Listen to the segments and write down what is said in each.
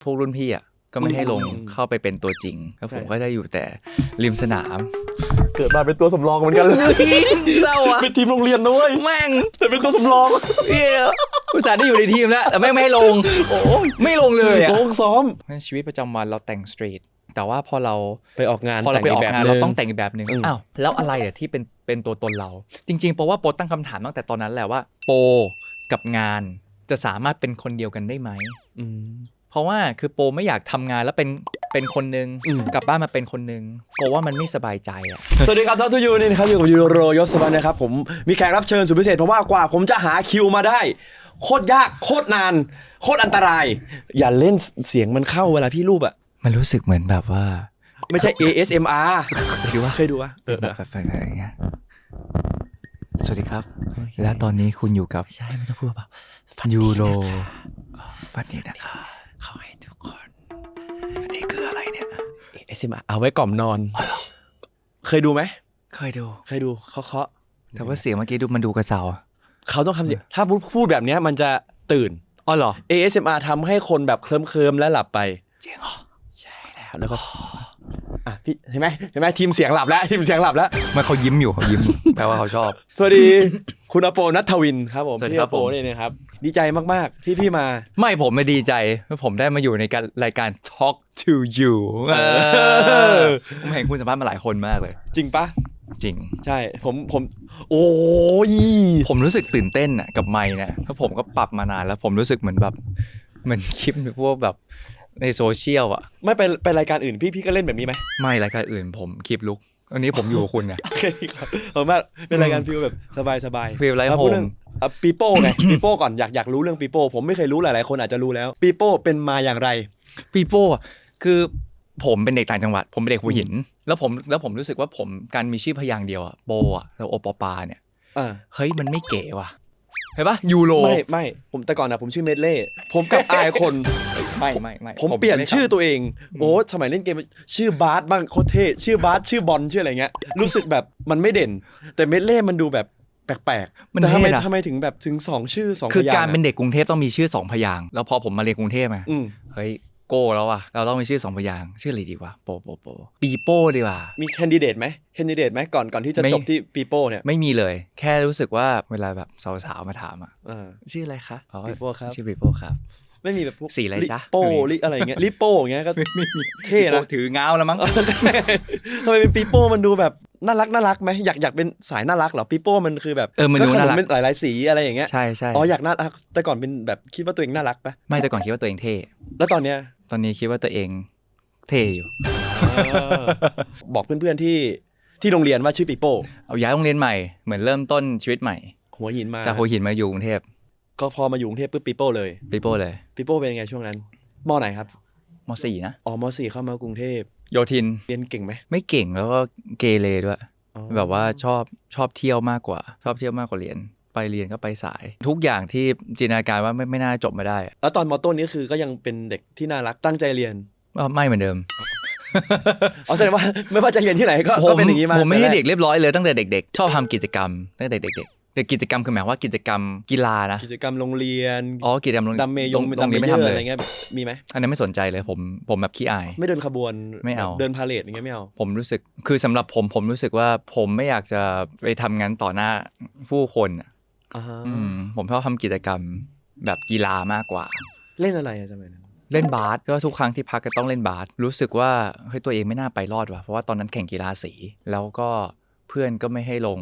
พวกรุ่นพี่อ่ะก็ไม่ให้ลงเข้าไปเป็นตัวจริงแล้วผมก็ได้อยู่แต่ริมสนามเกิดมาเป็นตัวสำรองเหมือนกันเลยเศร้าอ่ะเป็นทีมโรงเรียนนะเว้ยแม่งแต่เป็นตัวสำรองอุตส่าห์ได้อยู่ในทีมแล้วแต่แม่งไม่ให้ลงไม่ลงเลยอ่ะลงซ้อมชีวิตประจำวันเราแต่งสตรีทแต่ว่าพอเราไปออกงานเราต้องแต่งอีกแบบนึงอ้าวแล้วอะไรอ่ะที่เป็นตัวตนเราจริงๆเพราะว่าโปตั้งคำถามตั้งแต่ตอนนั้นแหละว่าโปกับงานจะสามารถเป็นคนเดียวกันได้ไหมเพราะว่าคือโปไม่อยากทำงานแล้วเป็นคนนึงกลับบ้านมาเป็นคนนึงโปว่ามันไม่สบายใจอ่ะสวัสดีครับท่านผู้ชมนี่นะครับอยู่กับยูโรยศวรรณนะครับผมมีแขกรับเชิญสุดพิเศษเพราะว่ากว่าผมจะหาคิวมาได้โคตรยากโคตรนานโคตรอันตรายอย่าเล่นเสียงมันเข้าเวลาพี่รูปอ่ะมันรู้สึกเหมือนแบบว่าไม่ใช่ ASMR เคยดูวะแบบอะไรเงี้ยสวัสดีครับและตอนนี้คุณอยู่กับใช่ไม่ต้องพูดแบบยูโรวันนี้นะคะขอให้ทุกคนอันนี้คืออะไรเนี่ย ASMR เอาไว้กล่อมนอนเคยดูไหมเคยดูเคาะแต่ว่าเสียงเมื่อกี้มันดูกระเซาเขาต้องทำเสียงถ้าพูดแบบนี้มันจะตื่นอ๋อเหรอ ASMR ทำให้คนแบบเคลิ้มและหลับไปจริงเหรอใช่แล้วก็พี่เห็นไหมทีมเสียงหลับแล้วมันเขายิ้มอยู่แปลว่าเขาชอบสวัสดีคุณอโปณัฐวินครับผมพี่อโปนี่นะครับดีใจมากๆที่พี่มาไม่ผมไม่ดีใจเพราะผมได้มาอยู่ในรายการ Talk to You ผมเห็นคุณสัมภาษณ์มาหลายคนมากเลยจริงปะจริงใช่ผมโอ้ยผมรู้สึกตื่นเต้นอ่ะกับไมค์เนี่ยเพราะผมก็ปรับมานานแล้วผมรู้สึกเหมือนคลิปพวกแบบในโซเชียลอ่ะไม่ไปรายการอื่นพี่ก็เล่นแบบนี้ไหมไม่รายการอื่นผมคลิปลุกอันนี้ผมอยู่กับคุณไงโอเคครับผมว่าเป็นรายการฟีลแบบสบายฟีลไลฟ์โฮมปีโป้ไงปีโป้ก่อนอยากรู้เรื่องปีโป้ผมไม่เคยรู้หลายๆคนอาจจะรู้แล้วปีโป้เป็นมาอย่างไรปีโป้คือผมเป็นเด็กต่างจังหวัดผมเป็นเด็กหัวหินแล้วผมรู้สึกว่าผมการมีชื่อพยางค์เดียวอ่ะโปอ่ะแล้วโอปปาเนี่ยเฮ้ยมันไม่เก๋ว่ะเห็นปะยูโรไม่ผมแต่ก่อนนะผมชื่อเมดเล่ผมกับอายคนไม่ผมเปลี่ยนชื่อตัวเองโอ้สมัยเล่นเกมชื่อบาสบ้างโคตรเท่ชื่อบาสชื่อบอลชื่ออะไรเงี้ยรู้สึกแบบมันไม่เด่นแต่เมดเล่มันดูแบบแปลกๆแต่ทำไมถึงแบบถึง2ชื่อ2พยางค์คือการเป็นเด็กกรุงเทพต้องมีชื่อ2พยางค์แล้วพอผมมาเรียนกรุงเทพมาเฮ้ยโก้แล้วอ่ะเราต้องมีชื่อ2พยางค์ชื่ออะไรดีวะโปปีโป้ดีกว่ามีแคนดิเดตไหมก่อนที่จะจบที่ปีโป้เนี่ยไม่มีเลยแค่รู้สึกว่าเวลาแบบสาวๆมาถามอ่ะชื่ออะไรคะปีโป้ครับชื่อปีโป้ครับไม่มีแบบพวกสีอะไรจ๊ะโป้ลิอะไรอย่างเงี้ยลิโป้อย่างเงี้ยก็ไม่มีเท่นะถือเงาแล้วมั้งทำไมเป็นปีโป้มันดูแบบน่ารักไหมอยากเป็นสายน่ารักเหรอปีโป้มันคือแบบมันดูน่ารักหลายๆสีอะไรอย่างเงี้ยใช่อยากน่ารักแต่ก่อนเป็นแบบคิดว่าตัวเองน่ารักปะไม่แต่ก่อนคิดว่าตัวเองเท่แล้วตอนนี้คิดว่าตัวเองเท่อยู่บอกเพื่อนๆที่โรงเรียนว่าชื่อปีโป้เอาย้ายโรงเรียนใหม่เหมือนเริ่มต้นชีวิตใหม่หัวหินมาจากหัวหินมาอยู่กรุงเทพก็พอมาอยู่กรุงเทพปุ๊บปีโป้เลยปีโป้เป็นยังไงช่วงนั้นม.ไหนครับม.4 นะม.4 เข้ามากรุงเทพโยธินเรียนเก่งไหมไม่เก่งแล้วก็เกเรด้วยแบบว่าชอบเที่ยวมากกว่าเรียนไปเรียนก็ไปสายทุกอย่างที่จินตนาการว่าไม่น่าจบมาได้แล้วตอนม.ต้นนี้คือก็ยังเป็นเด็กที่น่ารักตั้งใจเรียนไม่เหมือนเดิมแสดงว่าไม่ว่าจะเรียนที่ไหนก็เป็นอย่างนี้มาผมไม่ใช่เด็กเรียบร้อยเลยตั้งแต่เด็กๆชอบทำกิจกรรมตั้งแต่เด็กๆแต่กิจกรรมคือหมายว่ากิจกรรมกีฬานะกิจกรรมโรงเรียนกิจกรรมดัมเมย์ไม่ทำเลยอะไรเงี้ยมีไหมอันนั้นไม่สนใจเลยผมแบบขี้อายไม่เดินขบวนไม่เอาเดินพาเหรดอย่างเงี้ยไม่เอาผมรู้สึกคือสำหรับผมรู้สึกว่าผมไม่อยากจะไปทำงานต่อหน้าผู้คนผมชอบทำกิจกรรมแบบกีฬามากกว่าเล่นอะไรจำเป็นเล่นบาสก็ทุกครั้งที่พักก็ต้องเล่นบาสรู้สึกว่าเฮ้ยตัวเองไม่น่าไปรอดว่ะเพราะว่าตอนนั้นแข่งกีฬาสีแล้วก็เพื่อนก็ไม่ให้ลง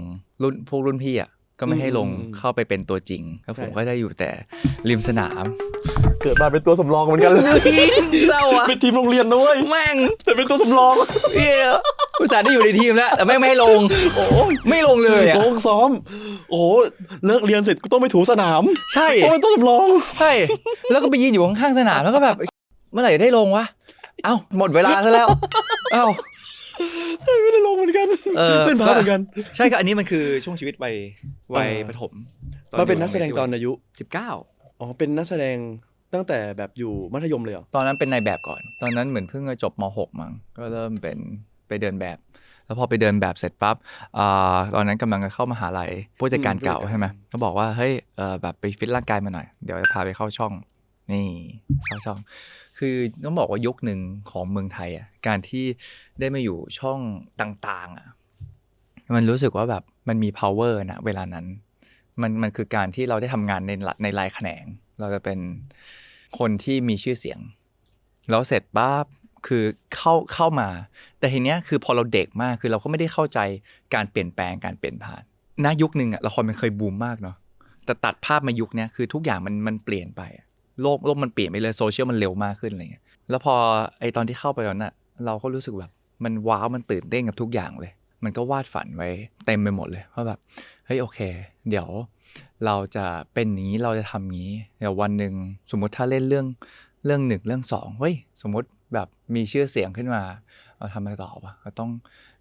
พวกรุ่นพี่อ่ะก็ไม่ให้ลงเข้าไปเป็นตัวจริงแล้วผมก็ได้อยู่แต่ริมสนามเกิดมาเป็นตัวสำรองเหมือนกันเลยเศร้าอ่ะเป็นทีมโรงเรียนนะเว้ยแม่งแต่เป็นตัวสำรองอุตส่าห์ได้อยู่ในทีมแล้วแต่แม่งไม่ให้ลงไม่ลงเลยอ่ะลงซ้อมเลิกเรียนเสร็จก็ต้องไปถูสนามใช่เพราะเป็นตัวสำรองใช่แล้วก็ไปยืนอยู่ข้างๆสนามแล้วก็แบบเมื่อไหร่จะได้ลงวะหมดเวลาซะแล้วไม่ได้ลงเหมือนกันเป็นบาสเหมือนกันใช่ก็อันนี้มันคือช่วงชีวิตวัยประถมมาเป็นนักแสดงตอนอายุ19เป็นนักแสดงตั้งแต่แบบอยู่มัธยมเลยเหรอตอนนั้นเป็นนายแบบก่อนตอนนั้นเหมือนเพิ่งจบม.6 มั้งก็เริ่มเป็นไปเดินแบบแล้วพอไปเดินแบบเสร็จปั๊บตอนนั้นกำลังจะเข้ามหาลัยผู้จัดการเก่าใช่ไหมเขาบอกว่าเฮ้ยแบบไปฟิตร่างกายมาหน่อยเดี๋ยวจะพาไปเข้าช่อง นี่เข้าช่องคือต้องบอกว่ายุคหนึ่งของเมืองไทยอ่ะการที่ได้มาอยู่ช่องต่างๆอ่ะมันรู้สึกว่าแบบมันมี power นะเวลานั้นมันคือการที่เราได้ทำงานในรายแขนงเราจะเป็นคนที่มีชื่อเสียงแล้วเสร็จปั๊บคือเข้ามาแต่ทีเนี้ยคือพอเราเด็กมากคือเราก็ไม่ได้เข้าใจการเปลี่ยนแปลงการเปลี่ยนผ่านณยุคนึงอ่ะละครมันเคยบูมมากเนาะแต่ตัดภาพมายุคเนี้ยคือทุกอย่างมันเปลี่ยนไปโลกมันเปลี่ยนไปเลยโซเชียลมันเร็วมากขึ้นอะไรเงี้ยแล้วพอไอตอนที่เข้าไปตอนนั้นเราก็รู้สึกแบบมันว้าวมันตื่นเต้นกับทุกอย่างเลยมันก็วาดฝันไว้เต็มไปหมดเลยว่าแบบเฮ้ยโอเคเดี๋ยวเราจะเป็นอย่างนี้เราจะทำงี้เดี๋ยววันหนึ่งสมมติถ้าเล่นเรื่องหนึ่งเรื่องสองเฮ้ยสมมติแบบมีชื่อเสียงขึ้นมาเราทำอะไรต่อวะเราต้อง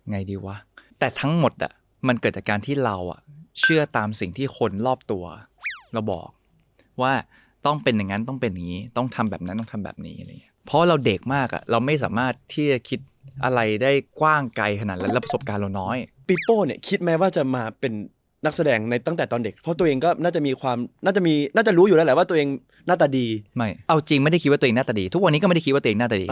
ไงดีวะแต่ทั้งหมดอ่ะมันเกิดจากการที่เราอ่ะเชื่อตามสิ่งที่คนรอบตัวเราบอกว่าต้องเป็นอย่างนั้นต้องเป็นอย่างนี้ต้องทำแบบนั้นต้องทำแบบนี้อะไรเงี้ยเพราะเราเด็กมากอ่ะเราไม่สามารถที่จะคิดอะไรได้กว้างไกลขนาดนั้นและประสบการณ์เราน้อยปิโป้เนี่ยคิดไหมว่าจะมาเป็นนักแสดงในตั้งแต่ตอนเด็กเพราะตัวเองก็น่าจะรู้อยู่แล้วแหละว่าตัวเองหน้าตาดีไม่เอาจริงไม่ได้คิดว่าตัวเองหน้าตาดีทุกวันนี้ก็ไม่ได้คิดว่าตัวเองหน้าตาดี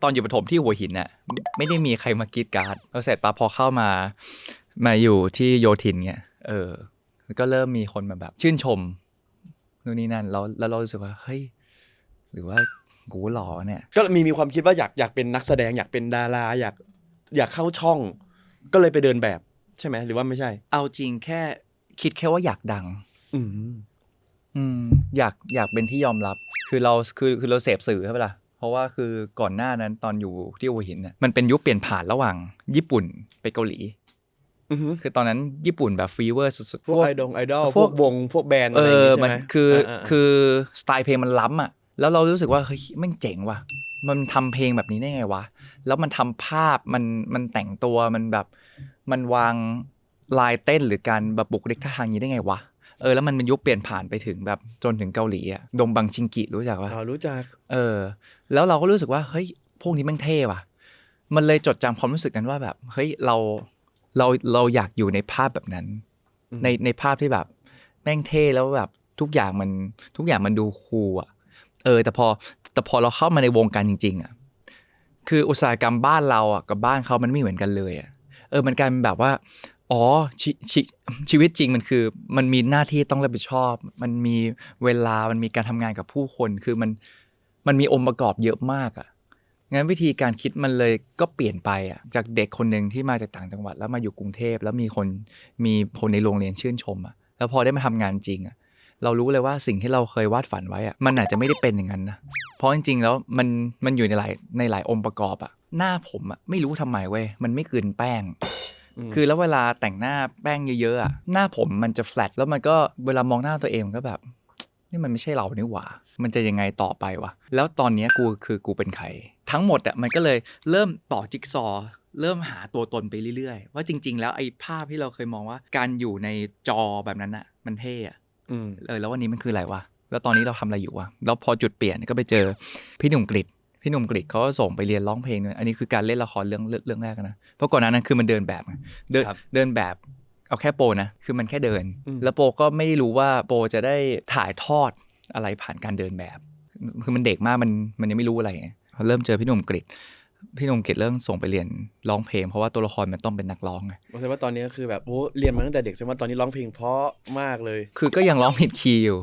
ตอนอยู่ประถมที่หัวหินน่ะไม่ได้มีใครมากรีดการ์ดแล้วเสร็จปั๊บพอเข้ามาอยู่ที่โยธินเงี้ยก็เริ่มมีคนมาแบบชื่นชมนู่นนี่นั่นแล้วเรารู้สึกว่าเฮ้ยหรือว่ากูหล่อเนี่ยก็มีความคิดว่าอยากเป็นนักแสดงอยากเป็นดาราอยากเข้าช่องก็เลยไปเดินแบบใช่ไหมหรือว่าไม่ใช่เอาจริงแค่คิดแค่ว่าอยากดังอยากเป็นที่ยอมรับคือเราเสพสื่อใช่ปะล่ะเพราะว่าคือก่อนหน้านั้นตอนอยู่ที่หัวหินเนี่ยมันเป็นยุคเปลี่ยนผ่านระหว่างญี่ปุ่นไปเกาหลีคือตอนนั้นญี่ปุ่นแบบฟีเวอร์สุดๆพวกไอดอลพวกวงพวกแบนด์อะไรอย่างงี้ใช่ไหมคือสไตล์เพลงมันล้ำอ่ะแล้วเรารู้สึกว่าเฮ้ยแม่งเจ๋งว่ะมันทำเพลงแบบนี้ได้ไงวะแล้วมันทำภาพมันแต่งตัวมันแบบมันวางลายเต้นหรือการแบบบุคลิกท่าทางนี้ได้ไงวะแล้วมันยุคเปลี่ยนผ่านไปถึงแบบจนถึงเกาหลีอ่ะดงบังชิงกิรู้จักปะรู้จักแล้วเราก็รู้สึกว่าเฮ้ยพวกนี้แม่งเท่ว่ะมันเลยจดจำความรู้สึกนั้นว่าแบบเฮ้ยเราอยากอยู่ในภาพแบบนั้นในภาพที่แบบแม่งเท่แล้วแบบทุกอย่างมันดูคูลอ่ะแต่พอเราเข้ามาในวงการจริงๆอ่ะคืออุตสาหกรรมบ้านเราอ่ะกับบ้านเขามันไม่เหมือนกันเลยอ่ะมันกลายเป็นแบบว่าอ๋อชีวิตจริงมันคือมันมีหน้าที่ต้องรับผิดชอบมันมีเวลามันมีการทำงานกับผู้คนคือมันมีองค์ประกอบเยอะมากอ่ะงั้นวิธีการคิดมันเลยก็เปลี่ยนไปอ่ะจากเด็กคนนึงที่มาจากต่างจังหวัดแล้วมาอยู่กรุงเทพแล้วมีคนในโรงเรียนชื่นชมอ่ะแล้วพอได้มาทำงานจริงอ่ะเรารู้เลยว่าสิ่งที่เราเคยวาดฝันไว้อ่ะมันอาจจะไม่ได้เป็นอย่างนั้นนะเพราะจริงๆแล้วมันอยู่ในหลายองค์ประกอบอ่ะหน้าผมอ่ะไม่รู้ทำไมเว้ยมันไม่กลืนแป้งคือแล้วเวลาแต่งหน้าแป้งเยอะๆอ่ะหน้าผมมันจะแฟลตแล้วมันก็เวลามองหน้าตัวเองก็แบบนี่มันไม่ใช่เรานี่หว่ามันจะยังไงต่อไปวะแล้วตอนนี้กูเป็นใครทั้งหมดอ่ะมันก็เลยเริ่มต่อจิ๊กซอเริ่มหาตัวตนไปเรื่อยๆว่าจริงๆแล้วไอ้ภาพที่เราเคยมองว่าการอยู่ในจอแบบนั้นอ่ะมันเท่อะแล้ววันนี้มันคืออะไรวะแล้วตอนนี้เราทำอะไรอยู่วะแล้วพอจุดเปลี่ยนก็ไปเจอพี่หนุ่มกฤษเขาก็ส่งไปเรียนร้องเพลงอันนี้คือการเล่นละครเรื่องแรกนะเพราะก่อนหน้านั้นคือมันเดินแบบเดินแบบเอาแค่โปรนะคือมันแค่เดินแล้วโปรก็ไม่รู้ว่าโปรจะได้ถ่ายทอดอะไรผ่านการเดินแบบคือมันเด็กมากมันยังไม่รู้อะไรพอเริ่มเจอพี่หนุ่มกฤษเริ่มส่งไปเรียนร้องเพลงเพราะว่าตัวละครมันต้องเป็นนักร้องไงแสดงว่าตอนนี้คือแบบเรียนมาตั้งแต่เด็กแสดงว่าตอนนี้ร้องเพลงเพราะมากเลยคือก็ยังร้องผิดคีย์อยู่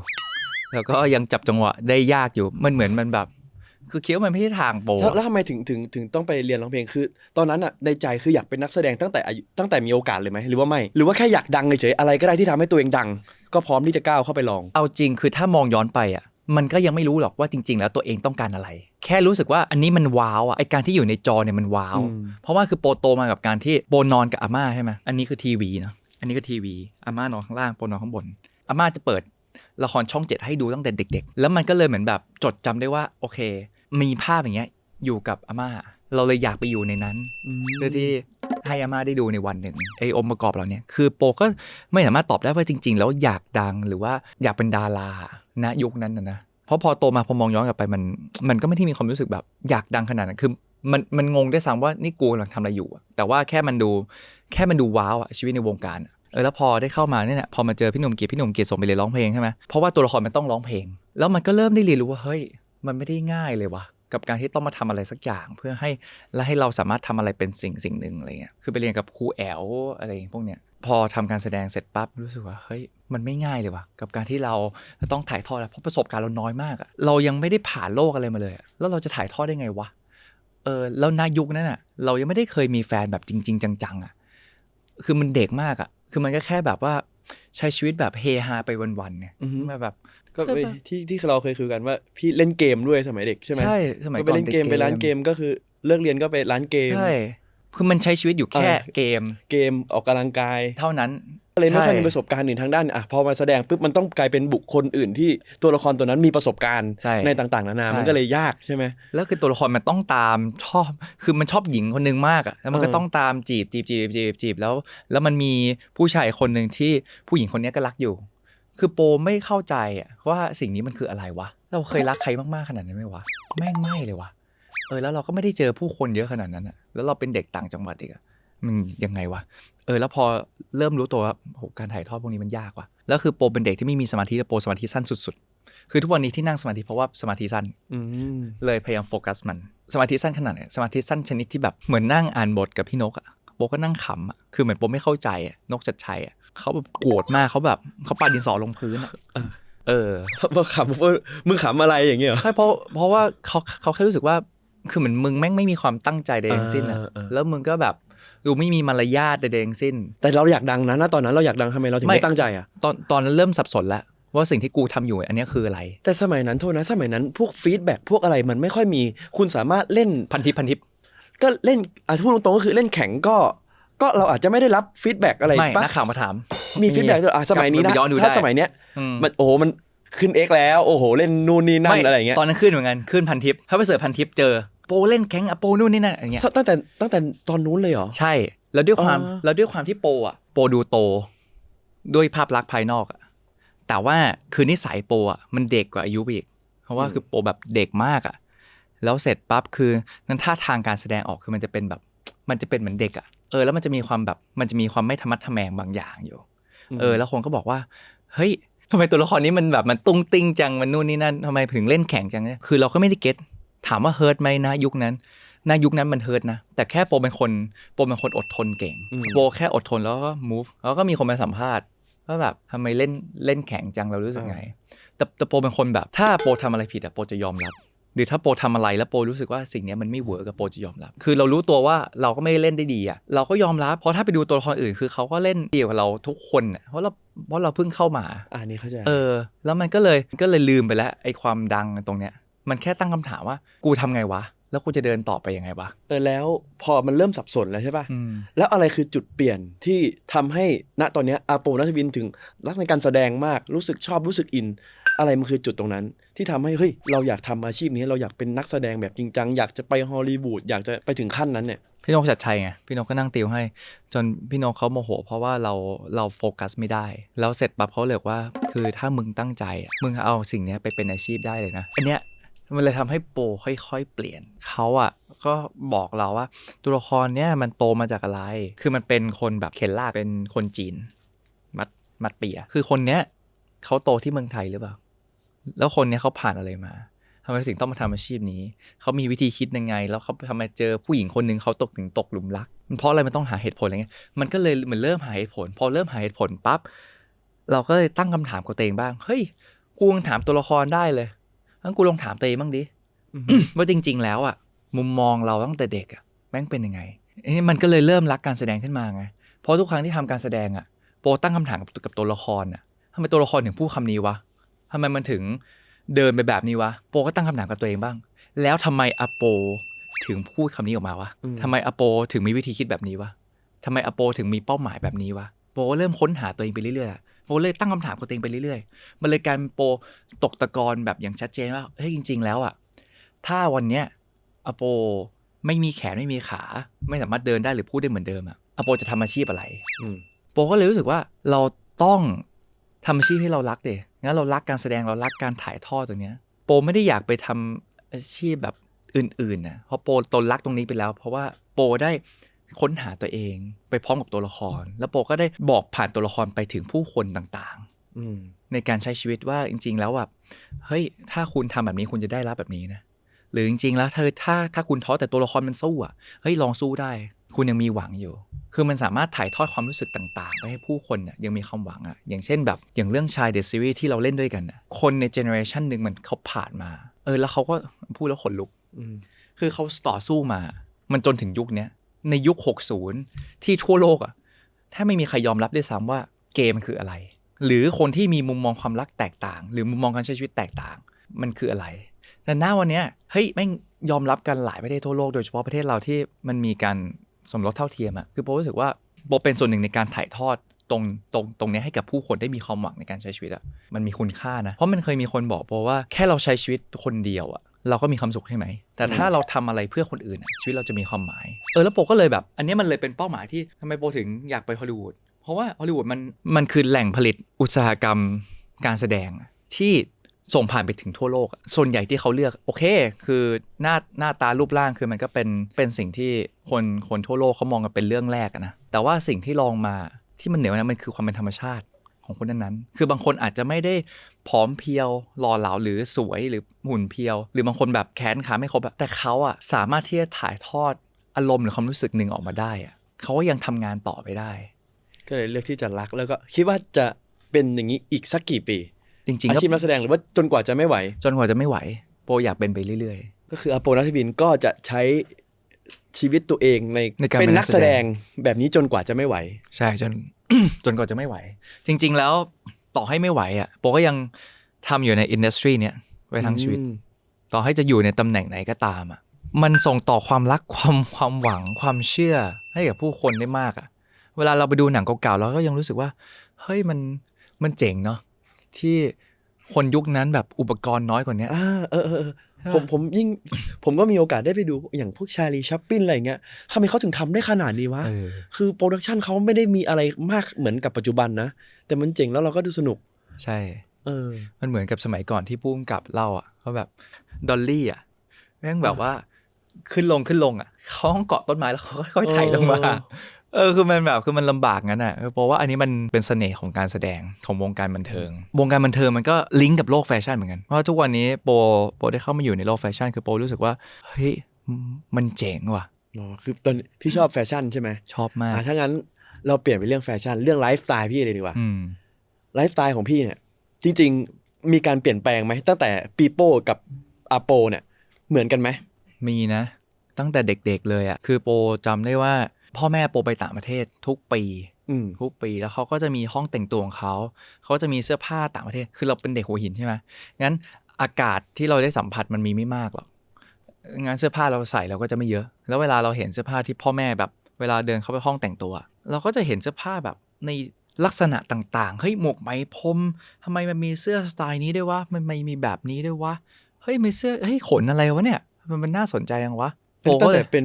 แล้วก็ยังจับจังหวะได้ยากอยู่มันเหมือนมันแบบคือคิดว่ามันไม่ใช่ทางโปรแล้วทำไมถึงต้องไปเรียนร้องเพลงคือตอนนั้นอ่ะในใจคืออยากเป็นนักแสดงตั้งแต่มีโอกาสเลยไหมหรือว่าไม่หรือว่าแค่อยากดังเฉยๆอะไรก็ได้ที่ทำให้ตัวเองดังก็พร้อมที่จะก้าวเข้าไปลองเอาจริงคือถ้ามองย้อนไปอ่ะมันก็ยังไม่รู้หรอกว่าจริงๆแล้วตัวเองต้องการอะไรแค่รู้สึกว่าอันนี้มันว้าวอ่ะไอการที่อยู่ในจอเนี่ยมันว้าวเพราะว่าคือโปรโตมากับการที่โปรนอนกับอาม่าใช่ไหมอันนี้คือทีวีนะอันนี้ก็ทีวีอาม่านอนข้างล่างโปรนอนข้างบนอาม่าจะเปิดละครช่อง7ให้ดูตั้งแต่เด็กๆแล้วมันก็เลยเหมือนแบบจดจำได้ว่าโอเคมีภาพอย่างเงี้ยอยู่กับอาม่าเราเลยอยากไปอยู่ในนั้นเพื่อที่ให้อาม่าได้ดูในวันหนึ่งไอ้องค์ประกอบเราเนี่ยคือโปก็ไม่สามารถตอบได้ว่าจริงๆแล้วอยากดังหรือว่าอยากเป็นดาราณยุคนั้นนะเพราะพอโตมาพอมองย้อนกลับไปมันก็ไม่ที่มีความรู้สึกแบบอยากดังขนาดนั้นคือมันงงได้ซ้ำว่านี่กูกำลังทำอะไรอยู่แต่ว่าแค่มันดูว้าวชีวิตในวงการ แล้วพอได้เข้ามาเนี่ยพอมาเจอพี่หนุ่มเกียรติส่งไปเรียนร้องเพลงใช่ไหมเพราะว่าตัวละครมันต้องร้องเพลงแล้วมันก็เริ่มได้เรียนรู้ว่าเฮ้ยมันไม่ได้ง่ายเลยว่ะกับการที่ต้องมาทำอะไรสักอย่างเพื่อให้เราสามารถทำอะไรเป็นสิ่งหนึ่งอะไรเงี้ยคือไปเรียนกับครูแอลอะไรพวกเนี้ยพอทำการแสดงเสร็จปั๊บรู้สึกว่าเฮ้ยมันไม่ง่ายเลยว่ะกับการที่เราต้องถ่ายทอดเพราะประสบการณ์เราน้อยมากเรายังไม่ได้ผ่านโลกอะไรมาเลยแล้วเราจะถ่ายทอดได้ไงวะแล้วในยุคนั้นเรายังไม่ได้เคยมีแฟนแบบจริงๆจังๆคือมันเด็กมากคือมันก็แค่แบบว่าใช้ชีวิตแบบเฮฮาไปวันๆเนี่ยมาแบบก็ไปที่เราเคยคุยกันว่าพี่เล่นเกมด้วยสมัยเด็กใช่ไหมใช่สมัยก่อนไปเล่นเกมไปร้านเกมก็คือเลิกเรียนก็ไปร้านเกมใช่คือมันใช้ชีวิตอยู่แค่เกมออกกำลังกายเท่านั้นเลยไม่ค่อยมีประสบการณ์อื่นทางด้านพอมาแสดงปุ๊บมันต้องกลายเป็นบุคคลอื่นที่ตัวละครตัวนั้นมีประสบการณ์ในต่างๆนานามันก็เลยยากใช่ไหมแล้วคือตัวละครมันต้องตามคือมันชอบหญิงคนนึงมากแล้วมันก็ต้องตามจีบแล้วมันมีผู้ชายคนนึงที่ผู้หญิงคนนี้ก็รักอยู่คือโปไม่เข้าใจว่าสิ่งนี้มันคืออะไรวะเราเคยรักใครมากๆขนาดนั้นไหมวะแม่งไม่เลยวะแล้วเราก็ไม่ได้เจอผู้คนเยอะขนาดนั้นแล้วเราเป็นเด็กต่างจังหวัดอีกมันยังไงวะแล้วพอเริ่มรู้ตัวว่าโหการถ่ายทอดพวกนี้มันยากว่ะแล้วคือโปเป็นเด็กที่ไม่มีสมาธิและโปสมาธิสั้นสุดๆคือทุกวันนี้ที่นั่งสมาธิเพราะว่าสมาธิสั้นเลยพยายามโฟกัสมันสมาธิสั้นขนาดไหนสมาธิสั้นชนิดที่แบบเหมือนนั่งอ่านบทกับพี่นกโปก็นั่งขำคือเหมือนโปไม่เข้าใจนกชัดชัยเขาแบบโกรธมากเขาปาดินสอลงพื้นเขาขำว่ามึงขำอะไรอย่างเงี้ยใช่เพราะว่าเขาแค่รู้สึกว่าคือเหมือนมึงแม่งไม่มีความตั้งใจใดทั้งสิ้นแล้วมึงก็แบบดูไม่มีมารยาทใดทั้งสิ้นแต่เราอยากดังนะตอนนั้นเราอยากดังทำไมเราถึงไม่ตั้งใจตอนนั้นเริ่มสับสนแล้วว่าสิ่งที่กูทำอยู่อันนี้คืออะไรแต่สมัยนั้นโทษนะสมัยนั้นพวกฟีดแบ็กพวกอะไรมันไม่ค่อยมีคุณสามารถเล่นพันทิปก็เล่นพูดตรงๆก็คือเล่นแข็งก็เราอาจจะไม่ได้รับฟีดแบ็กอะไรนักข่าวมาถามมีฟีดแบ็กด้วยสมัยนี้นะถ้าสมัยเนี้ยมันโอ้โหมันขึ้น X แล้วโอ้โหเล่นนู่นนี่นั่นอะไรอย่างเงี้ยตอนนั้นขึ้นเหมือนกันขึ้นพันทิปถ้าไปเสิร์ชพันทิปเจอโปเล่นแข็งโปนู่นนี่นั่นอย่างเงี้ยตั้งแต่ตอนนู้นเลยเหรอใช่แล้วด้วยความที่โปดูโตด้วยภาพลักษณ์ภายนอกแต่ว่าคือนิสัยโปมันเด็กกว่าอายุอีกเพราะว่าคือโปแบบเด็กมากแล้วเสร็จปั๊บคือนั้นท่าทางการแสดงออกคือมันจะเป็นเหมือนเด็กแล้วมันจะมีความไม่ธรรมะทแมงบางอย่างอยู่แล้วคนก็บอกว่าเฮ้ยทำไมตัวละครนี้มันแบบมันตุ้งติ้งจังมันนู่นนี่นั่นทำไมถึงเล่นแข็งจังเนี่ยคือเราก็ไม่ได้เก็ตถามว่าเฮิร์ตไหมนะยุคนั้นมันเฮิร์ตนะแต่แค่โปเป็นคนอดทนเก่งโปแค่อดทนแล้วก็ move แล้วก็มีคนมาสัมภาษณ์ว่าแบบทำไมเล่นแข็งจังเรารู้สึกไงแต่โปเป็นคนแบบถ้าโปทำอะไรผิดโปจะยอมรับหรือถ้าโปทำอะไรแล้วโปรู้สึกว่าสิ่งนี้มันไม่เวิร์กกับโปจะยอมรับคือเรารู้ตัวว่าเราก็ไม่เล่นได้ดีเราก็ยอมรับเพราะถ้าไปดูตัวละครอื่นคือเขาก็เล่นดีกว่าเราทุกคนเพราะเราเพิ่งเข้ามานี่เข้าใจแล้วมันก็เลยลืมไปแล้วไอ้ความดังตรงเนี้ยมันแค่ตั้งคำถามว่ากูทำไงวะแล้วกูจะเดินต่อไปยังไงวะแล้วพอมันเริ่มสับสนแล้วใช่ป่ะแล้วอะไรคือจุดเปลี่ยนที่ทำให้ณตอนนี้อาโปนัทวินถึงรักในการแสดงมากรู้สึกชอบรู้สึกอินอะไรมันคือจุดตรงนั้นที่ทำให้เฮ้ยเราอยากทำอาชีพนี้เราอยากเป็นนักแสดงแบบจริงจังอยากจะไปฮอลลีวูดอยากจะไปถึงขั้นนั้นเนี่ยพี่นกชัดชัยไงพี่นกก็นั่งติวให้จนพี่นกเขาโมโหเพราะว่าเราโฟกัสไม่ได้แล้วเสร็จปั๊บเขาเลยว่าคือถ้ามึงตั้งใจมึงเอาสิ่งนี้ไปเป็นอาชีพได้เลยนะอันเนี้ยมันเลยทำให้โปค่อยๆเปลี่ยนเขาก็บอกเราว่าตัวละครเนี้ยมันโตมาจากอะไรคือมันเป็นคนแบบเคนล่าเป็นคนจีนมัดเปียคือคนเนี้ยเขาโตที่เมืองไทยหรือเปล่าแล้วคนเนี้ยเขาผ่านอะไรมาทำไมถึงต้องมาทำอาชีพนี้เขามีวิธีคิดยังไงแล้วเขาทำไมเจอผู้หญิงคนนึงเขาตกหลุมรักมันเพราะอะไรมันต้องหาเหตุผลอะไรเงี้ยมันก็เลยเหมือนเริ่มหาเหตุผลพอเริ่มหาเหตุผลปั๊บเราก็เลยตั้งคำถามกับตัวเองบ้างเฮ้ยกูลองถามตัวละครได้เลยงั้นกูลองถามตัวเองบ้างดิ ว่าจริงๆแล้วมุมมองเราตั้งแต่เด็กแม่งเป็นยังไงมันก็เลยเริ่มรักการแสดงขึ้นมาไงเพราะทุกครั้งที่ทำการแสดงโปตั้งคำถามกับตัวละครทำไมตัวละครถึงพูดคำนี้วะทำไมมันถึงเดินไปแบบนี้วะโปก็ตั้งคำถามกับตัวเองบ้างแล้วทำไมอโปถึงพูดคำนี้ออกมาวะทำไมอโปถึงมีวิธีคิดแบบนี้วะทำไมอโปถึงมีเป้าหมายแบบนี้วะโปเริ่มค้นหาตัวเองไปเรื่อยๆโปเลยตั้งคำถามกับตัวเองไปเรื่อยๆมันเลยการโปตกตะกอนแบบอย่างชัดเจนว่าเฮ้ยจริงๆแล้วถ้าวันเนี้ยอโปไม่มีแขนไม่มีขาไม่สามารถเดินได้หรือพูดได้เหมือนเดิมอโปจะทำอาชีพอะไรโปก็เลยรู้สึกว่าเราต้องทำอาชีพที่เรารักงั้นเรารักการแสดงเรารักการถ่ายทอดตรงเนี้ยโปไม่ได้อยากไปทำอาชีพแบบอื่นๆเพราะโปตนรักตรงนี้ไปแล้วเพราะว่าโปได้ ค้นหาตัวเองไปพร้อมกับตัวละครแล้วโปก็ได้บอกผ่านตัวละครไปถึงผู้คนต่างๆในการใช้ชีวิตว่าจริงๆแล้วแบบเฮ้ยถ้าคุณทำแบบนี้คุณจะได้รับแบบนี้นะหรือจริงๆแล้วถ้าคุณท้อแต่ตัวละครมันสู้อ่ะเฮ้ยลองสู้ได้คุณยังมีหวังอยู่คือมันสามารถถ่ายทอดความรู้สึกต่างๆไปให้ผู้คนน่ะยังมีความหวังอ่ะอย่างเช่นแบบอย่างเรื่องชายเดอะซีรีส์ที่เราเล่นด้วยกันน่ะคนในเจเนอเรชันนึงมันเขาผ่านมาแล้วเขาก็พูดแล้วขนลุกคือเขาต่อสู้มามันจนถึงยุคนี้ในยุค60ที่ทั่วโลกอ่ะถ้าไม่มีใครยอมรับด้วยซ้ำว่าเกมมันคืออะไรหรือคนที่มีมุมมองความรักแตกต่างหรือมุมมองการใช้ชีวิตแตกต่างมันคืออะไรแต่หน้าวันนี้เฮ้ยแม่งยอมรับกันหลายประเทศทั่วโลกโดยเฉพาะประเทศเราที่มันมีการสมรสเท่าเทียมอ่ะคือโบรู้สึกว่าโบเป็นส่วนหนึ่งในการถ่ายทอดตรงนี้ให้กับผู้คนได้มีความหวังในการใช้ชีวิตอ่ะมันมีคุณค่านะเพราะมันเคยมีคนบอกโบว่าแค่เราใช้ชีวิตคนเดียวอ่ะเราก็มีความสุขใช่ไหมแต่ถ้าเราทำอะไรเพื่อคนอื่นชีวิตเราจะมีความหมายแล้วโบก็เลยแบบอันนี้มันเลยเป็นเป้าหมายที่ทำไมโบถึงอยากไปฮอลลีวูดเพราะว่าฮอลลีวูดมันคือแหล่งผลิตอุตสาหกรรมการแสดงที่ส่งผ่านไปถึงทั่วโลกส่วนใหญ่ที่เขาเลือกโอเคคือหน้าตารูปร่างคือมันก็เป็นสิ่งที่คนทั่วโลกเขามองกันเป็นเรื่องแรกนะแต่ว่าสิ่งที่ลองมาที่มันเหนือนั้นมันคือความเป็นธรรมชาติของคนนั้นๆคือบางคนอาจจะไม่ได้ผอมเพรียวหล่อเหลาหรือสวยหรือหุ่นเพรียวหรือบางคนแบบแขนขาไม่ครบแต่เขาสามารถที่จะถ่ายทอดอารมณ์หรือความรู้สึกหนึ่งออกมาได้เขาก็ยังทำงานต่อไปได้ก็เลยเลือกที่จะรักแล้วก็คิดว่าจะเป็นอย่างนี้อีกสักกี่ปีจริงๆอาชีพนักแสดงหรือว่าจนกว่าจะไม่ไหวโปอยากเป็นไปเรื่อยๆก็คืออโปนัทบินก็จะใช้ชีวิตตัวเองในเป็นนักแสดงแบบนี้จนกว่าจะไม่ไหวใช่จนกว่าจะไม่ไหวจริงๆแล้วต่อให้ไม่ไหวโปก็ยังทำอยู่ในอินดัสทรีเนี้ยไว้ทั้งชีวิตต่อให้จะอยู่ในตำแหน่งไหนก็ตามมันส่งต่อความรักความหวังความเชื่อให้กับผู้คนได้มากเวลาเราไปดูหนังเก่าๆเราก็ยังรู้สึกว่าเฮ้ยมันเจ๋งเนาะที่คนยุคนั้นแบบอุปกรณ์น้อยกว่านี้ผมก็มีโอกาสได้ไปดูอย่างพวกชาลีชัปปินอะไรเงี้ยทำไมเขาถึงทำได้ขนาดนี้วะคือโปรดักชันเขาไม่ได้มีอะไรมากเหมือนกับปัจจุบันนะแต่มันเจ๋งแล้วเราก็ดูสนุกใช่มันเหมือนกับสมัยก่อนที่ผู้กำกับเล่าเขาแบบดอลลี่แม่งแบบว่าขึ้นลงเขาเกาะต้นไม้แล้วเขาค่อยๆไถลงมาคือมันลำบากงั้นเพราะว่าอันนี้มันเป็นเสน่ห์ของการแสดงของวงการบันเทิงมันก็ลิงก์กับโลกแฟชั่นเหมือนกันเพราะทุกวันนี้โปได้เข้ามาอยู่ในโลกแฟชั่นคือโปรู้สึกว่าเฮ้ยมันเจ๋งว่ะคือตอนพี่ชอบแฟชั่นใช่ไหมชอบมากถ้างั้นเราเปลี่ยนไปเรื่องแฟชั่นเรื่องไลฟ์สไตล์พี่เลยดีกว่าไลฟ์สไตล์ของพี่เนี่ยจริงๆมีการเปลี่ยนแปลงไหมตั้งแต่ปีโป้กับอาโปเนี่ยเหมือนกันไหมมีนะตั้งแต่เด็กๆเลยคือโปจำได้ว่าพ่อแม่โปไปต่างประเทศทุกปีแล้วเขาก็จะมีห้องแต่งตัวของเขาจะมีเสื้อผ้าต่างประเทศคือเราเป็นเด็กหัวหินใช่ไหมงั้นอากาศที่เราได้สัมผัสมันมีไม่มากหรอกงั้นเสื้อผ้าเราใส่เราก็จะไม่เยอะแล้วเวลาเราเห็นเสื้อผ้าที่พ่อแม่แบบเวลาเดินเข้าไปห้องแต่งตัวเราก็จะเห็นเสื้อผ้าแบบในลักษณะต่างๆเฮ้ยหมวกไหมพรมทำไมมันมีเสื้อสไตล์นี้ด้วยวะมันไม่มีแบบนี้ด้วยวะเฮ้ยมีเสื้อเฮ้ยขนอะไรวะเนี่ยมันน่าสนใจยังวะตั้งแต่เป็น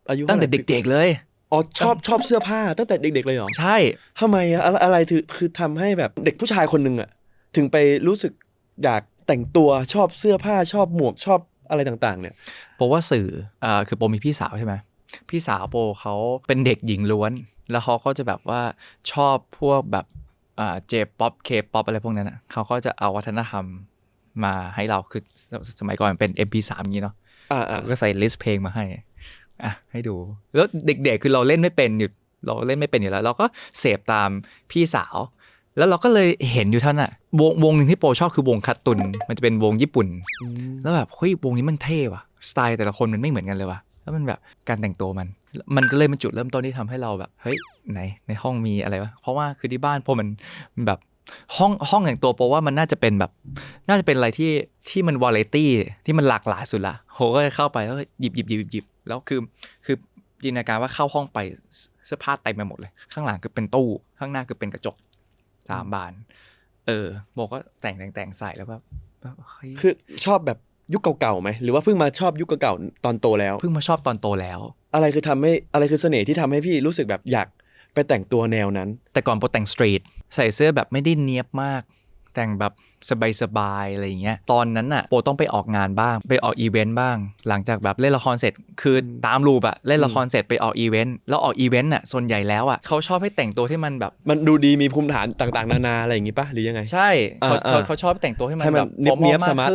อายุตั้งแต่เด็กๆเลยชอบเสื้อผ้าตั้งแต่เด็กๆเลยเหรอใช่ทำไมอะไรคือทำให้แบบเด็กผู้ชายคนนึงถึงไปรู้สึกอยากแต่งตัวชอบเสื้อผ้าชอบหมวกชอบอะไรต่างๆเนี่ยเพราะว่าสื่อคือโปมีพี่สาวใช่ไหมพี่สาวโปเขาเป็นเด็กหญิงล้วนแล้วเขาก็จะแบบว่าชอบพวกแบบเจป๊อปเคป๊อปอะไรพวกนั้นเขาก็จะเอาวัฒนธรรมมาให้เราคือสมัยก่อนเป็น MP3 อย่างนี้เนาะก็ใส่ลิสต์เพลงมาให้ดูแล้วเด็กๆคือเราเล่นไม่เป็นอยู่แล้วเราก็เสพตามพี่สาวแล้วเราก็เลยเห็นอยู่ท่านวงหนึ่งที่โปชอบคือวงคัตตุนมันจะเป็นวงญี่ปุ่นแล้วแบบเฮ้ยวงนี้มันเท่ว่ะสไตล์แต่ละคนมันไม่เหมือนกันเลยว่ะแล้วมันแบบการแต่งตัวมันก็เลยเป็นจุดเริ่มต้นที่ทำให้เราแบบเฮ้ยไหนในห้องมีอะไรวะเพราะว่าคือที่บ้านโปมันแบบห้องแต่งตัวโปว่ามันน่าจะเป็นอะไรที่มันวาไรตี้ที่มันหลากหลายสุดละโหก็เข้าไปแล้วหยิบแล้วคือจินตนาการว่าเข้าห้องไปเสื้อผ้าเต็มไปหมดเลยข้างหลังคือเป็นตู้ข้างหน้าคือเป็นกระจก3 บานโบก็แต่งใส่แล้วแบบคือชอบแบบยุคเก่าๆไหมหรือว่าเพิ่งมาชอบยุคเก่าๆตอนโตแล้วเพิ่งมาชอบตอนโตแล้วอะไรคือเสน่ห์ที่ทำให้พี่รู้สึกแบบอยากไปแต่งตัวแนวนั้นแต่ก่อนโบแต่งสตรีทใส่เสื้อแบบไม่ได้เนียบมาก แต่งแบบสบายๆอะไรอย่างเงี้ยตอนนั้นน่ะโปต้องไปออกงานบ้างไปออกอีเวนต์บ้างหลังจากแบบเล่นละครเสร็จคือตามรูปอะเล่นละครเสร็จไปออกอีเวนต์แล้วออกอีเวนต์น่ะส่วนใหญ่แล้วอะเขาชอบให้แต่งตัวที่มันแบบมันดูดีมีภูมิฐานต่างๆนานาอะไรอย่างงี้ป่ะหรือยังไงใช่เขาชอบแต่งตัวให้มันแบบเนียบๆสมาร์ท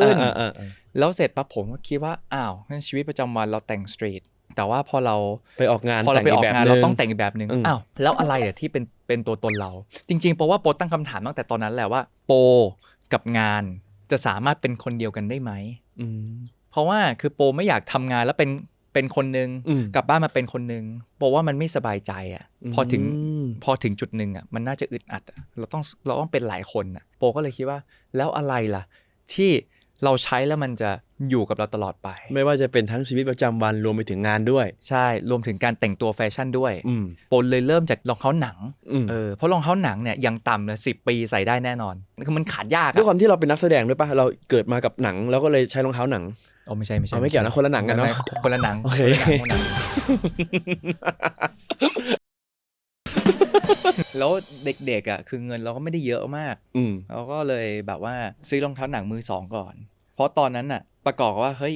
แล้วเสร็จปั๊บผมก็คิดว่าอ้าวงั้นชีวิตประจำวันเราแต่งสตรีทแต่ว่าพอเราไปออกงานเราต้องแต่งอีกแบบนึงอ้าวแล้วอะไรอะที่เป็นตัวตนเราจริงๆเพราะว่าโปตั้งคำถามตั้งแต่ตอนนั้นแหละว่าโปกับงานจะสามารถเป็นคนเดียวกันได้ไหมเพราะว่าคือโปไม่อยากทำงานแล้วเป็นคนนึงกลับบ้านมาเป็นคนนึงโปว่ามันไม่สบายใจอ่ะพอถึงจุดนึงอ่ะมันน่าจะอึดอัดเราต้องเป็นหลายคนอ่ะโปก็เลยคิดว่าแล้วอะไรล่ะที่เราใช้แล้วมันจะอยู่กับเราตลอดไปไม่ว่าจะเป็นทั้งชีวิตประจำวันรวมไปถึงงานด้วยใช่รวมถึงการแต่งตัวแฟชั่นด้วยโปเลยเริ่มจากรองเท้าหนังเพราะรองเท้าหนังเนี่ยยังต่ำเลย10 ปีใส่ได้แน่นอนคือมันขาดยากด้วยความที่เราเป็นนักแสดงด้วยป่ะเราเกิดมากับหนังแล้วก็เลยใช้รองเท้าหนังไม่ใช่ไม่เกี่ยวนะคนละหนังกันเนาะคนละหนังโอเคแล้วเด็กๆอ่ะคือเงินเราก็ไม่ได้เยอะมากเราก็เลยแบบว่าซื้อรองเท้าหนังมือสองก่อนเพราะตอนนั้นน่ะประกอบว่าเฮ้ย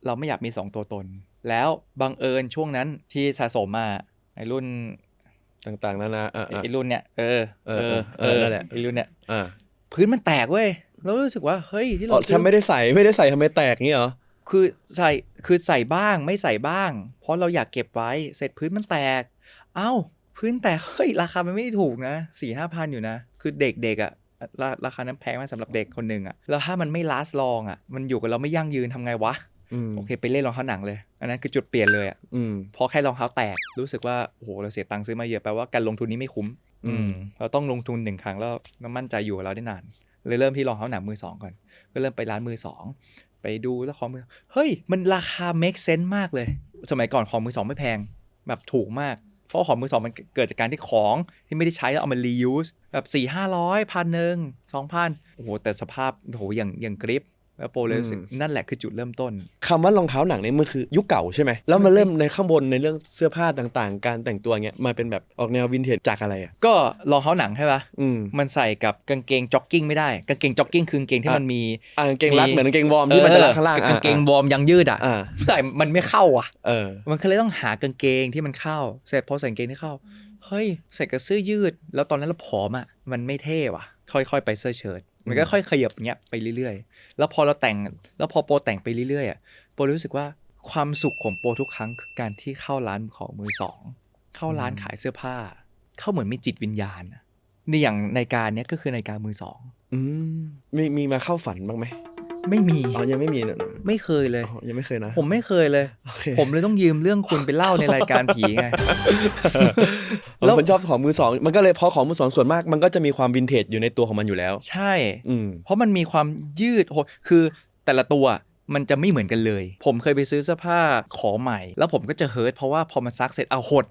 เราไม่อยากมี2ตัวตนแล้วบังเอิญช่วงนั้นที่สะสมมาไอ้รุ่นต่างๆนั่นนะไอ้รุ่นเนี้ยนั่นแหละไอ้รุ่นเนี้ยพื้นมันแตกเว้ยแล้วรู้สึกว่าเฮ้ยที่เราซื้อไม่ได้ใส่ทำไมแตกงี้เหรอคือใส่บ้างไม่ใส่บ้างเพราะเราอยากเก็บไว้เสร็จพื้นมันแตกพื้นแตกเฮ้ยราคามันไม่ได้ถูกนะ 4-5 พันอยู่นะคือเด็กๆอ่ะราคานั้นแพงมากสำหรับเด็กคนหนึ่งอ่ะแล้วถ้ามันไม่ last long อ่ะมันอยู่กับเราไม่ยั่งยืนทำไงวะโอเคไปเล่นรองเท้าหนังเลยอันนั้นคือจุดเปลี่ยนเลยอ่ะพอแค่รองเท้าแตกรู้สึกว่าโอ้โหเราเสียตังค์ซื้อมาเยอะแปลว่าการลงทุนนี้ไม่คุ้มเราต้องลงทุน1 ครั้งแล้วมั่นใจอยู่กับเราได้นานเลยเริ่มที่รองเท้าหนังมือสองก่อนก็เริ่มไปร้านมือสองไปดูแล้วของมือเฮ้ยมันราคา make sense มากเลยสมัยก่อนของมือสองไม่แพงแบบถูกมากเพราะของมือสองมันเกิดจากการที่ของที่ไม่ได้ใช้แล้วเอามา reuse แบบ 400-500 1,000 2,000โอ้โหแต่สภาพโอ้โหอย่างกริปแล้วโปรเลยรู้สึกนั่นแหละคือจุดเริ่มต้นคำว่ารองเท้าหนังเนี่ยมันคือยุคเก่าใช่ไหมแล้วมาเริ่มในข้างบนในเรื่องเสื้อผ้าต่างๆการแต่งตัวเงี้ยมาเป็นแบบออกแนววินเทจจากอะไรอ่ะก็รองเท้าหนังใช่ป่ะมันใส่กับกางเกงจ็อกกิ้งไม่ได้กางเกงจ็อกกิ้งคือกางเกงที่มันมีกางเกงรัดเหมือนกางเกงวอร์มที่มันจะรัดข้างล่างกางเกงวอร์มยังยืดอ่ะแต่มันไม่เข้าอ่ะมันก็เลยต้องหากางเกงที่มันเข้าเสร็จพอใส่กางเกงที่เข้าเฮ้ยใส่กับเสื้อยืดแล้วตอนนั้นเราผอมอ่ะมันไม่เท่ว่ะค่อยๆไปเสื้อเชิ้ตมันก็ค่อยขยับเงี้ยไปเรื่อยๆแล้วพอโปรแต่งไปเรื่อยๆอ่ะโปรรู้สึกว่าความสุขของโปรทุกครั้งคือการที่เข้าร้านของมือสองเข้าร้านขายเสื้อผ้าเข้าเหมือนมีจิตวิญญาณในอย่างในการเนี้ยก็คือในการมือสองมีมาเข้าฝันบ้างไหมไม่มียังไม่มีไม่เคยเลยยังไม่เคยนะผมไม่เคยเลย ผมเลยต้องยืมเรื่องคุณไปเล่าในรายการผีไงแล้วผมชอบของมือสองมันก็เลยพอของมือสองส่วนมากมันก็จะมีความวินเทจอยู่ในตัวของมันอยู่แล้วใช่เพราะมันมีความยืดคือแต่ละตัวมันจะไม่เหมือนกันเลยผมเคยไปซื้อเสื้อผ้าของใหม่แล้วผมก็จะเฮิร์ตเพราะว่าพอมันซักเสร็จเอาหด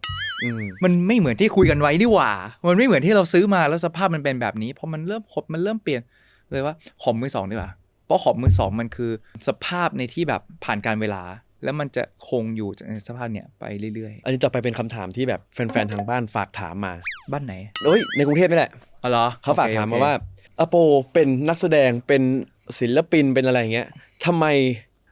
มันไม่เหมือนที่คุยกันไว้นี่หว่ามันไม่เหมือนที่เราซื้อมาแล้วสภาพมันเป็นแบบนี้พอมันเริ่มหดมันเริ่มเปลี่ยนเลยว่าของมือสองดีกว่าเพราะของมือสองมันคือสภาพในที่แบบผ่านการเวลาแล้วมันจะคงอยู่ในสภาพเนี้ยไปเรื่อยๆอันนี้จะไปเป็นคำถามที่แบบแฟนๆทางบ้านฝากถามมาบ้านไหนในกรุงเทพนี่แหละอ๋อเหรอเขาฝากถามมาว่าอโปเป็นนักแสดงเป็นศิลปินเป็นอะไรเงี้ยทำไม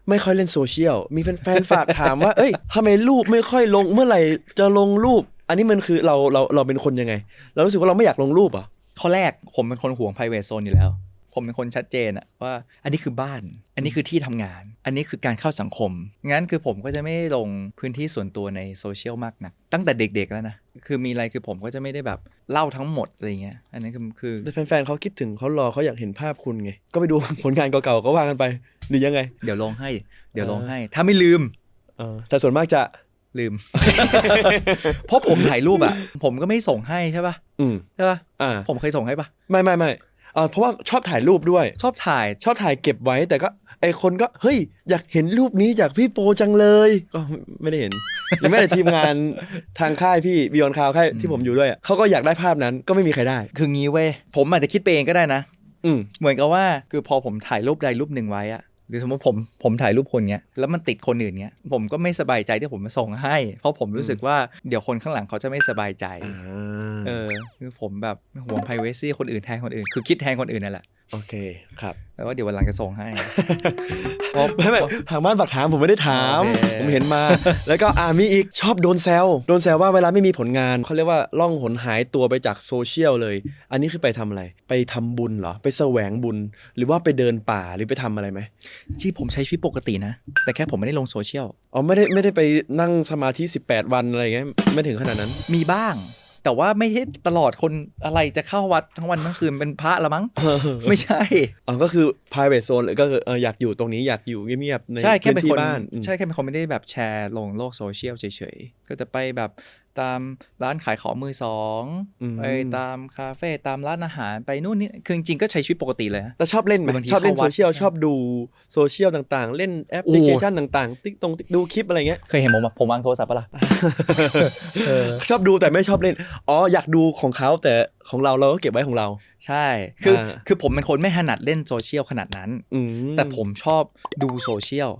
ไม่ค่อยเล่นโซเชียลมีแฟนๆฝากถามว่าเอ้ยทำไมรูปไม่ค่อยลงเมื่อไหร่จะลงรูปอันนี้มันคือเราเป็นคนยังไงเรารู้สึกว่าเราไม่อยากลงรูปอ่ะข้อแรกผมเป็นคนห่วง private zone อยู่แล้วผมเป็นคนชัดเจนอะว่าอันนี้คือบ้านอันนี้คือที่ทำงานอันนี้คือการเข้าสังคมงั้นคือผมก็จะไม่ลงพื้นที่ส่วนตัวในโซเชียลมากนักตั้งแต่เด็กๆแล้วนะคือมีอะไรคือผมก็จะไม่ได้แบบเล่าทั้งหมดอะไรเงี้ยอันนี้คือแต่แฟนๆเขาคิดถึงเขารอเขาอยากเห็นภาพคุณไงก็ไปดูผลงานเก่าๆก็ว่ากันไปหรือยังไงเดี๋ยวลงให้ถ้าไม่ลืมแต่ส่วนมากจะลืม เพราะผมถ่ายรูปอะผมก็ไม่ส่งให้ใช่ป่ะใช่ป่ะผมเคยส่งให้ป่ะไม่เพราะว่าชอบถ่ายรูปด้วยชอบถ่ายเก็บไว้แต่ก็ไอคนก็เฮ้ยอยากเห็นรูปนี้จากพี่โปจังเลยก็ไม่ได้เห็นหรือแม้แต่ทีมงานทางค่ายพี่บิยอนคาวค่ายที่ผมอยู่ด้วยเขาก็อยากได้ภาพนั้นก็ไม่มีใครได้คืองี้เว้ยผมอาจจะคิดไปเองก็ได้นะเหมือนกับว่าคือพอผมถ่ายรูปใดรูปหนึ่งไว้อะ หรือสมมติผมถ่ายรูปคนเนี้ยแล้วมันติดคนอื่นเนี้ยผมก็ไม่สบายใจที่ผมมาส่งให้เพราะผมรู้สึกว่าเดี๋ยวคนข้างหลังเขาจะไม่สบายใจคือผมแบบห่วง privacy คนอื่นแทนคนอื่นคือคิดแทนคนอื่นนั่นแหละโอเคครับแต่ว่าเดี๋ยววันหลังจะส่งให้ไม่ทางบ้านฝากถามผมไม่ได้ถามผมเห็นมาแล้วก็มีอีกชอบโดนแซวว่าเวลาไม่มีผลงานเขาเรียกว่าล่องหนหายตัวไปจากโซเชียลเลยอันนี้คือไปทำอะไรไปทำบุญเหรอไปแสวงบุญหรือว่าไปเดินป่าหรือไปทำอะไรไหมที่ผมใช้ชีวิตปกตินะแต่แค่ผมไม่ได้ลงโซเชียลไม่ได้ไปนั่งสมาธิ18วันอะไรอย่างเงี้ยไม่ถึงขนาดนั้นมีบ้างแต่ว่าไม่ใช่ตลอดคนอะไรจะเข้าวัดทั้งวันทั้งคืนเป็นพระละมั้ง ไม่ใช่ก็คือ private zone ก็คืออยากอยู่ตรงนี้อยากอยู่เงียบๆในพื้นที่บ้านใช่แค่เป็นคนไม่ได้แบบแชร์ลงโลกโซเชียลเฉยๆก็จะไปแบบตามร้านขายของมือสองไปตามคาเฟ่ตามร้านอาหารไปนู่นนี่คือจริงๆก็ใช้ชีวิตปกติเลยแต่ชอบเล่นไหมชอบเล่นโซเชียลชอบดูโซเชียลต่างๆเล่นแอปพลิเคชันต่างๆติ๊กดูคลิปอะไรเงี้ยเคยเห็นผมวางโทรศัพท์ปะล่ะ ชอบดูแต่ไม่ชอบเล่นอยากดูของเขาแต่ของเราก็เก็บไว้ของเราใช่คือผมเป็นคนไม่ถนัดเล่นโซเชียลขนาดนั้นแต่ผมชอบดูโซเชียล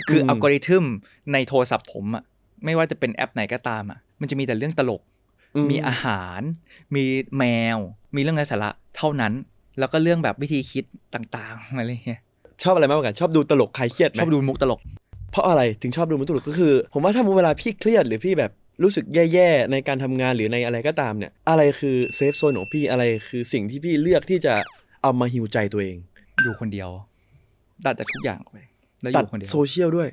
คืออัลกอริทึมในโทรศัพท์ผมอะไม่ว่าจะเป็นแอปไหนก็ตามอะมันจะมีแต่เรื่องตลกมีอาหารมีแมวมีเรื่องไร้สาระเท่านั้นแล้วก็เรื่องแบบวิธีคิดต่างๆอะไรเงี้ยชอบอะไรมากกว่ากันชอบดูตลกคลายเครียดไหมชอบดูมุกตลกเพราะอะไรถึงชอบดูมุกตลกก็คือผมว่าถ้าเวลาพี่เครียดหรือพี่แบบรู้สึกแย่ๆในการทำงานหรือในอะไรก็ตามเนี่ยอะไรคือเซฟโซนของพี่อะไรคือสิ่งที่พี่เลือกที่จะเอามาฮีลใจตัวเองดูคนเดียวตัดทุกอย่างไปแล้วอยู่คนเดียวโซเชียลด้วย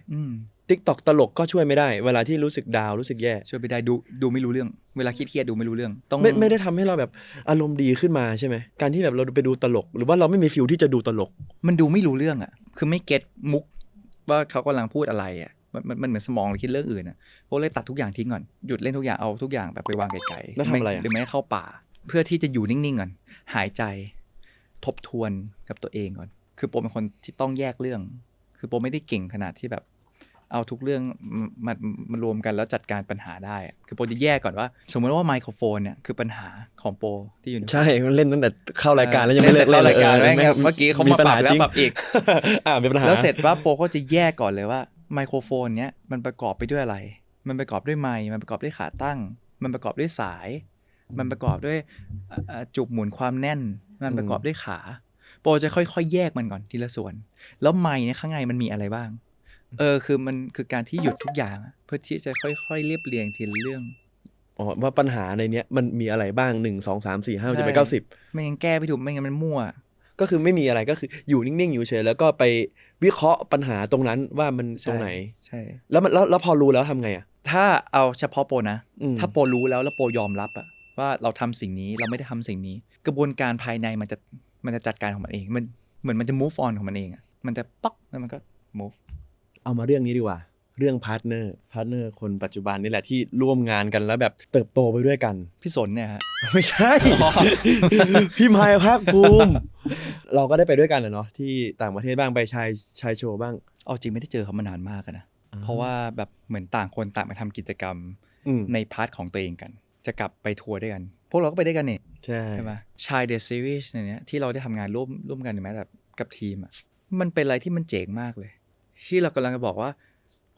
TikTok ตลกก็ช่วยไม่ได้เวลาที่รู้สึกดาวรู้สึกแย่ช่วยไม่ได้ดูไม่รู้เรื่องเวลาเครียดดูไม่รู้เรื่องต้องไม่ได้ทำให้เราแบบอารมณ์ดีขึ้นมาใช่ไหมการที่แบบเราไปดูตลกหรือว่าเราไม่มีฟิลที่จะดูตลกมันดูไม่รู้เรื่องอ่ะคือไม่เก็ตมุกว่าเขากำลังพูดอะไรอ่ะมันเหมือนสมองเราคิดเรื่องอื่นอ่ะพวกเลยตัดทุกอย่างทิ้งก่อนหยุดเล่นทุกอย่างเอาทุกอย่างแบบไปวางไกลๆแล้วทำอะไรหรือไม่เข้าป่าเพื่อที่จะอยู่นิ่งๆก่อนหายใจทบทวนกับตัวเองก่อนคือโปเป็นคนที่ต้องแยกเรื่องคือโปไม่ได้เก่งขนาดที่แบบเอาทุกเรื่องมารวมกันแล้วจัดการปัญหาได้คือโปจะแยกก่อนว่าสมมติว่าไมโครโฟนเนี่ยคือปัญหาของโปที่อยู่ใช่มันเล่นตั้งแต่เข้ารายการแล้วยังไม่เลิกเล่นรายการเมื่อกี้เขามาปรับแล้วปรับอีกมีปัญหาแล้วเสร็จว่าโปก็จะแยกก่อนเลยว่าไมโครโฟนเนี้ยมันประกอบไปด้วยอะไรมันประกอบด้วยไมค์มันประกอบด้วยขาตั้งมันประกอบด้วยสายมันประกอบด้วยจุกหมุนความแน่นมันประกอบด้วยขาโปจะค่อยๆแยกมันก่อนทีละส่วนแล้วไมค์เนี่ยข้างในมันมีอะไรบ้างคือมันคือการที่หยุดทุกอย่างเพื่อที่จะค่อยๆเรียบเรียงทีละเรื่องว่าปัญหาในเนี้ยมันมีอะไรบ้าง1 2 3 4 5จะไป90ไม่งั้นแก้ไม่ถูกไม่งั้นมันมั่วก็คือไม่มีอะไรก็คืออยู่นิ่งๆอยู่เฉยแล้วก็ไปวิเคราะห์ปัญหาตรงนั้นว่ามันตรงไหนใช่แล้วพอรู้แล้วทำไงถ้าเอาเฉพาะโปนะถ้าโปรู้แล้วโปยอมรับว่าเราทำสิ่งนี้เราไม่ได้ทำสิ่งนี้กระบวนการภายในมันจะจัดการของมันเองมันเหมือนมันจะ move on ของมันเองมันจะป๊อกแล้วมันก็ moveเอามาเรื่องนี้ดีกว่าเรื่องพาร์ทเนอร์คนปัจจุบันนี่แหละที่ร่วมงานกันแล้วแบบเติบโตไปด้วยกันพี่สนเนี่ยฮะไม่ใช่ พี่มายภาคภูมิเราก็ได้ไปด้วยกันเนาะที่ต่างประเทศบ้างไปชายโชว์บ้างเอาจริงไม่ได้เจอเขามานานมากนะเพราะว่าแบบเหมือนต่างคนต่างไปทำกิจกรรมในพาร์ทของตัวเองกันจะกลับไปทัวร์ด้วยกันพวกเราก็ไปด้วยกันนี่ใช่ไหมชายเดอะซีรีส์เนี่ยที่เราได้ทำงานร่วมกันแม้แบบกับทีมมันเป็นอะไรที่มันเจ๋งมากเลยที่เรากำลังจะบอกว่า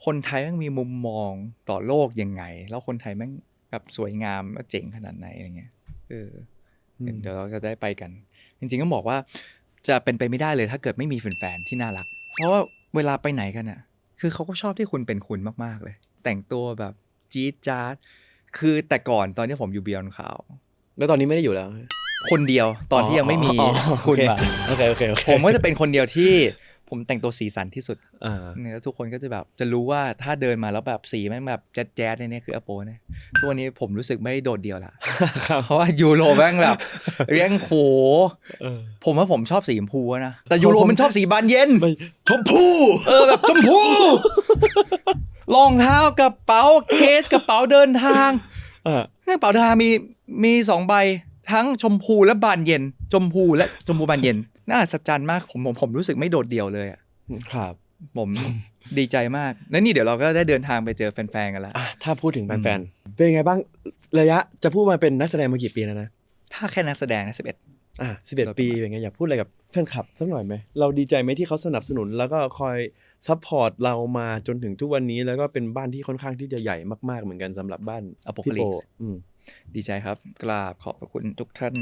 คนไทยแม่งมีมุมมองต่อโลกยังไงแล้วคนไทยแม่งแบบสวยงามและเจ๋งขนาดไหนอะไรเงี้ยเดี๋ยวเราจะได้ไปกันจริงๆก็บอกว่าจะเป็นไปไม่ได้เลยถ้าเกิดไม่มีแฟนๆที่น่ารักเพราะว่าเวลาไปไหนกันอ่ะคือเขาก็ชอบที่คุณเป็นคุณมากๆเลยแต่งตัวแบบจี๊ดจ๊าดคือแต่ก่อนตอนที่ผมอยู่เบียร์ข่าวแล้วตอนนี้ไม่ได้อยู่แล้วคนเดียวตอนที่ยังไม่มีคุณมาโอเคผมก็จะเป็นคนเดียวที่ผมแต่งตัวสีสันที่สุดแล้วทุกคนก็จะแบบจะรู้ว่าถ้าเดินมาแล้วแบบสีแม่งแบบแจ๊ดๆเนี่ยคืออโปเนี่ยทุกวันนี้ผมรู้สึกไม่โดดเดี่ยวละเพราะว่ายูโรแม่งแบบเรียงโขผมว่าผมชอบสีชมพูนะแต่ยูโรมันชอบสีบานเย็นชมพูแบบชมพูรองเท้ากระเป๋าเคสกระเป๋าเดินทางกระเป๋าเดินทางมี2 ใบทั้งชมพูและบานเย็นชมพูบานเย็นน่าอัศจรรย์มากผมรู้สึกไม่โดดเดี่ยวเลยครับผมดีใจมากแล้วนี่เดี๋ยวเราก็ได้เดินทางไปเจอแฟนๆกันแล้วถ้าพูดถึงแฟนๆเป็นไงบ้างระยะจะพูดมาเป็นนักแสดงมากี่ปีแล้วนะถ้าแค่นักแสดงนะ 11 ปีเป็นไงอยากพูดอะไรกับแฟนคลับสักหน่อยไหมเราดีใจไหมที่เขาสนับสนุนแล้วก็คอยซัพพอร์ตเรามาจนถึงทุกวันนี้แล้วก็เป็นบ้านที่ค่อนข้างที่จะใหญ่มากๆเหมือนกันสำหรับบ้านพี่โปดีใจครับกราบขอบพระคุณทุกท่าน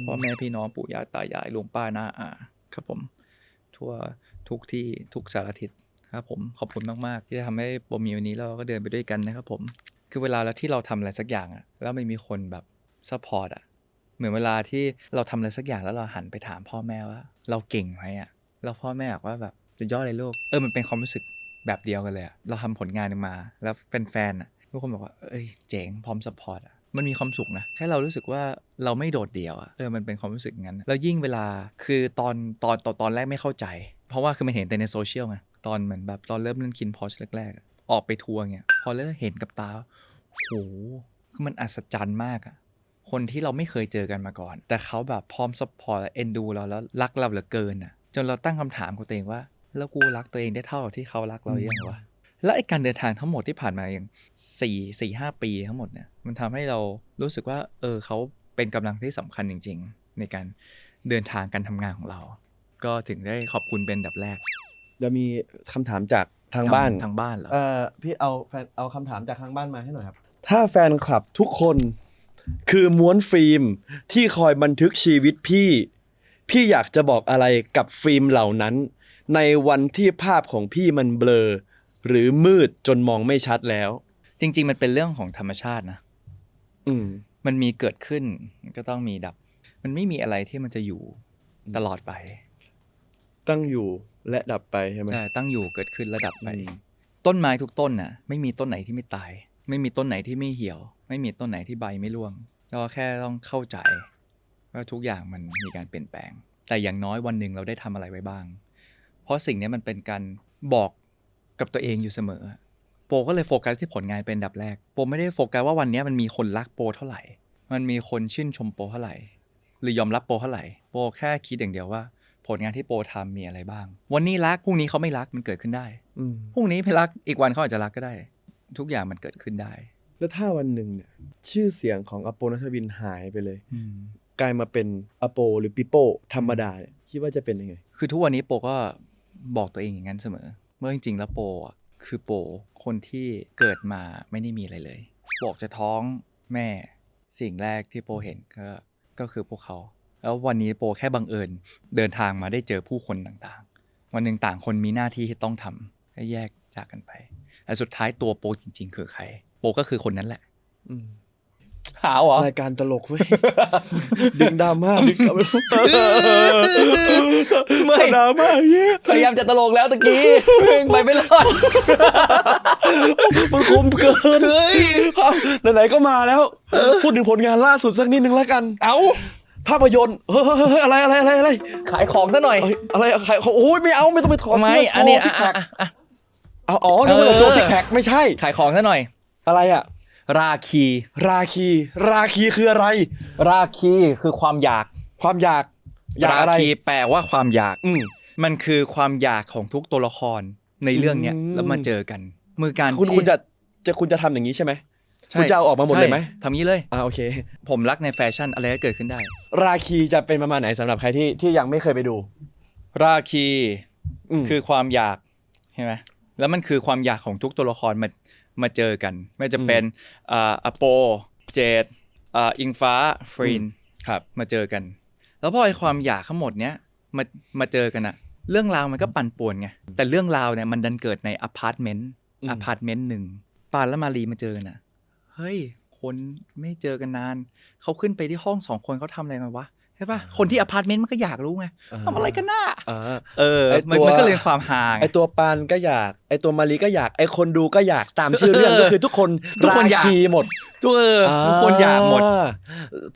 พ่อแม่พี่น้องปู่ย่าตายายลุงป้าน้าอาครับผมทั่วทุกที่ทุกสารทิศครับผมขอบคุณมากๆที่ทำให้โปมีวันนี้เราก็เดินไปด้วยกันนะครับผมคือเวลาแล้วที่เราทำอะไรสักอย่างแล้วไม่มีคนแบบซัพพอร์ตเหมือนเวลาที่เราทำอะไรสักอย่างแล้วเราหันไปถามพ่อแม่ว่าเราเก่งไหมแล้วพ่อแม่บอกว่าแบบสุดยอดเลยลูกมันเป็นความรู้สึกแบบเดียวกันเลยเราทำผลงานมาแล้วแฟนๆทุกคนบอกว่าเจ๋งพร้อมซัพพอร์ตมันมีความสุขนะแค่เรารู้สึกว่าเราไม่โดดเดี่ยวมันเป็นความรู้สึกงั้นแล้วยิ่งเวลาคือตอนแรกไม่เข้าใจเพราะว่าคือมันเห็นแต่ในโซเชียลไงตอนเหมือนแบบตอนเริ่มเล่นคินพอชแรกๆออกไปทัวร์เงี้ยพอเริ่มเห็นกับตาโหคือมันอัศจรรย์มากคนที่เราไม่เคยเจอกันมาก่อนแต่เขาแบบพร้อมซัพพอร์ตเอ็นดูเราแล้วรักเราเหลือเกินจนเราตั้งคำถามกับตัวเองว่าแล้วกูรักตัวเองได้เท่าที่เขารักเราหรือยังวะแล้วไอ้การเดินทางทั้งหมดที่ผ่านมาอย่าง4-5 ปีทั้งหมดเนี่ยมันทำให้เรารู้สึกว่าเขาเป็นกำลังที่สำคัญจริงๆในการเดินทางการทำงานของเราก็ถึงได้ขอบคุณเป็นอันดับแรกจะมีคำถามจากทางบ้านเหรอพี่เอาคำถามจากทางบ้านมาให้หน่อยครับถ้าแฟนคลับทุกคนคือม้วนฟิล์มที่คอยบันทึกชีวิตพี่อยากจะบอกอะไรกับฟิล์มเหล่านั้นในวันที่ภาพของพี่มันเบลอหรือมืดจนมองไม่ชัดแล้วจริงๆมันเป็นเรื่องของธรรมชาตินะมันมีเกิดขึ้นก็ต้องมีดับมันไม่มีอะไรที่มันจะอยู่ตลอดไปตั้งอยู่และดับไปใช่ไหมใช่ตั้งอยู่เกิดขึ้นและดับไปต้นไม้ทุกต้นน่ะไม่มีต้นไหนที่ไม่ตายไม่มีต้นไหนที่ไม่เหี่ยวไม่มีต้นไหนที่ใบไม่ร่วงเราแค่ต้องเข้าใจว่าทุกอย่างมันมีการเปลี่ยนแปลงแต่อย่างน้อยวันหนึ่งเราได้ทำอะไรไว้บ้างเพราะสิ่งนี้มันเป็นการบอกกับตัวเองอยู่เสมอโปก็เลยโฟกัสที่ผลงานเป็นอันดับแรกโปไม่ได้โฟกัสว่าวันนี้มันมีคนรักโปเท่าไหร่มันมีคนชื่นชมโปเท่าไหร่หรือยอมรับโปเท่าไหร่โปแค่คิดอย่างเดียวว่าผลงานที่โปทำมีอะไรบ้างวันนี้รักพรุ่งนี้เขาไม่รักมันเกิดขึ้นได้พรุ่งนี้ไม่รักอีกวันเขาอาจจะรักก็ได้ทุกอย่างมันเกิดขึ้นได้แล้วถ้าวันหนึ่งเนี่ยชื่อเสียงของอโปณัฐวินหายไปเลยกลายมาเป็นอโปหรือปิโป้ธรรมดาเนี่ยคิดว่าจะเป็นยังไงคือทุกวันนี้โปก็บอกตัวเองอย่างนั้นเสมอเมื่อจริงๆแล้วโปคือโปคนที่เกิดมาไม่ได้มีอะไรเลยบอกจะท้องแม่สิ่งแรกที่โปเห็นก็คือพวกเขาแล้ววันนี้โปแค่บังเอิญเดินทางมาได้เจอผู้คนต่างๆวันหนึ่งต่างคนมีหน้าที่ที่ต้องทำให้แยกจากกันไปแต่สุดท้ายตัวโปจริงๆคือใครโปก็คือคนนั้นแหละหาวเหรอรายการตลกเว้ยดึงดราม่าดึงกลับไม่ดราม่าพยายามจะตลกแล้วตะกี้ไปไม่รอดมันคมเกินไหนๆก็มาแล้วพูดถึงผลงานล่าสุดสักนิดนึงแล้วกันภาพยนตร์อะไรขายของซะหน่อยอะไรขายของโอ้ยไม่ต้องไปถอดไม่อันนี้อ๋อนึกว่าโชว์ซิกแพคไม่ใช่ขายของซะหน่อยอะไรราคีคืออะไรราคีคือความอยากอะไรราคีแปลว่าความอยากมันคือความอยากของทุกตัวละครในเรื่องเนี้ยแล้วมาเจอกันมือการคุณจะทำอย่างนี้ใช่ไหมคุณจะเอาออกมาหมดเลยไหมทำงี้เลยโอเคผมรักในแฟชั่นอะไรก็เกิดขึ้นได้ราคีจะเป็นประมาณไหนสำหรับใครที่ยังไม่เคยไปดูราคีคือความอยากใช่ไหมแล้วมันคือความอยากของทุกตัวละครมาเจอกันไม่จะเป็นอโปเจดอิงฟ้าฟรีนครับมาเจอกันแล้วพอไอ้ความอยากทั้งหมดเนี้ยมาเจอกันเรื่องราวมันก็ปั่นป่วนไงแต่เรื่องราวเนี่ยมันดันเกิดในอพาร์ตเมนต์หนึ่งปานและมารีมาเจอกันเฮ้ยคนไม่เจอกันนานเขาขึ้นไปที่ห้อง2 คนเขาทำอะไรกันวะใช่ป่ะคนที่อพาร์ตเมนต์มันก็อยากรู้ไงทำอะไรกันน่ะมันก็เลยความห่างไอตัวปานก็อยากไอตัวมารีก็อยากไอคนดูก็อยากตามชื่อเรื่องก็คือทุกคนราคีหมดทุกคนอยากหมด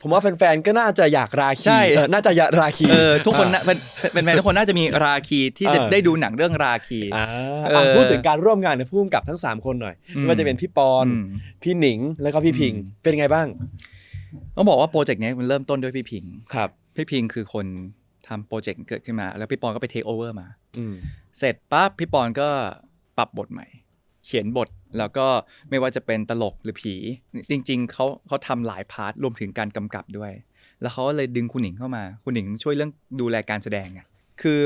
ผมว่าแฟนๆก็น่าจะอยากราคีน่าจะอยากราคีทุกคนเป็นแฟนทุกคนน่าจะมีราคีที่จะได้ดูหนังเรื่องราคีพูดถึงการร่วมงานกับผู้กำกับทั้ง3 คนหน่อยไม่ว่าจะเป็นพี่ปอนพี่หนิงแล้วก็พี่พิงเป็นไงบ้างต้องบอกว่าโปรเจกต์นี้มันเริ่มต้นด้วยพี่พิงครับพี่พิงคือคนทำโปรเจกต์เกิดขึ้นมาแล้วพี่ปอนก็ไปเทคโอเวอร์มาเสร็จปั๊บพี่ปอนก็ปรับบทใหม่เขียนบทแล้วก็ไม่ว่าจะเป็นตลกหรือผีจริงๆเขาทำหลายพาร์ทรวมถึงการกำกับด้วย แล้วเขาเลยดึงคุณหนิงเข้ามาคุณหนิงช่วยเรื่องดูแลการแสดงไงคือ